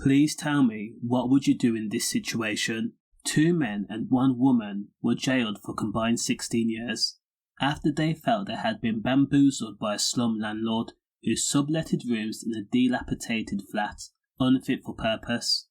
Please tell me, what would you do in this situation? 2 men and 1 woman were jailed for combined 16 years after they felt they had been bamboozled by a slum landlord who subletted rooms in a dilapidated flat, unfit for purpose.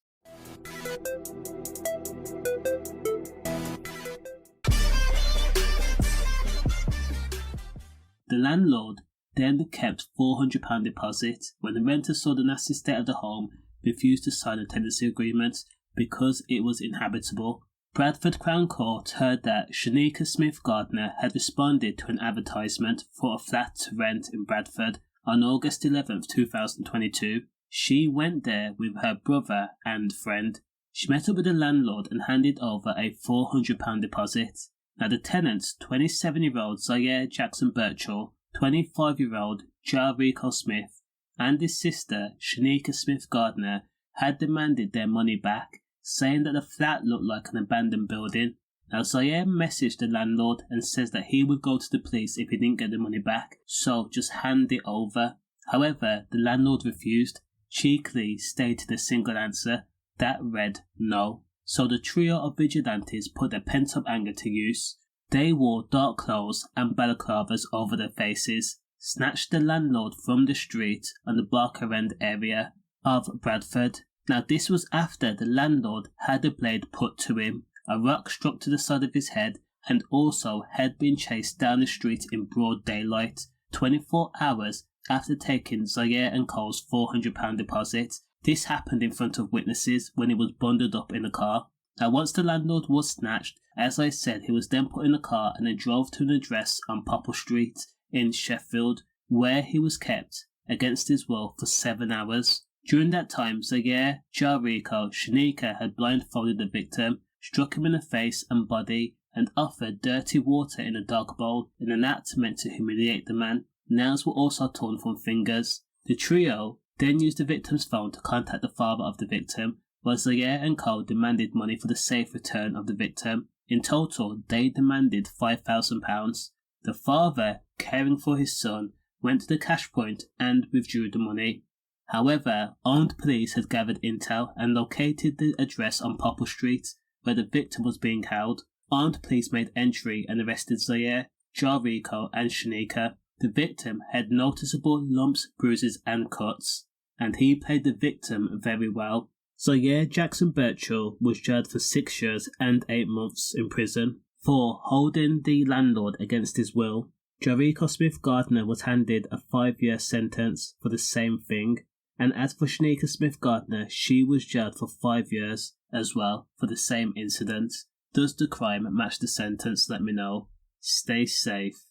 The landlord then kept £400 deposit when the renter saw the nasty state of the home, refused to sign a tenancy agreement because it was inhabitable. Bradford Crown Court heard that Shanikae Smith Gardner had responded to an advertisement for a flat to rent in Bradford on August 11, 2022. She went there with her brother and friend. She met up with the landlord and handed over a £400 deposit. Now the tenants, 27-year-old Zaire Jackson-Burchall, 25-year-old hah-rico Smith, and his sister Shanikae Smith Gardner, had demanded their money back, saying that the flat looked like an abandoned building. Now Zaire messaged the landlord and says that he would go to the police if he didn't get the money back, so just hand it over. However, the landlord refused, cheekily stated a single answer that read no. So the trio of vigilantes put their pent-up anger to use. They wore dark clothes and balaclavas over their faces, snatched the landlord from the street on the Barker End area of Bradford. Now this was after the landlord had a blade put to him, a rock struck to the side of his head, and also had been chased down the street in broad daylight, 24 hours after taking Zaire and Cole's £400 deposit. This happened in front of witnesses when he was bundled up in a car. Now once the landlord was snatched, as I said, he was then put in a car and then drove to an address on Popple Street in Sheffield, where he was kept against his will for 7 hours. During that time, Zaire, hah-rico, Shanikae had blindfolded the victim, struck him in the face and body, and offered dirty water in a dog bowl in an act meant to humiliate the man. Nails were also torn from fingers. The trio then used the victim's phone to contact the father of the victim, while Zaire and Cole demanded money for the safe return of the victim. In total, they demanded £5,000. The father, caring for his son, went to the cash point and withdrew the money. However, armed police had gathered intel and located the address on Popple Street, where the victim was being held. Armed police made entry and arrested Zaire, hah-rico and Shanikae. The victim had noticeable lumps, bruises and cuts, and he played the victim very well. Zaire Jackson-Burchall was jailed for 6 years and 8 months in prison for holding the landlord against his will. hah-rico Smith Gardner was handed a 5-year sentence for the same thing, and as for Shanikae Smith Gardner, she was jailed for 5 years as well for the same incident. Does the crime match the sentence? Let me know. Stay safe.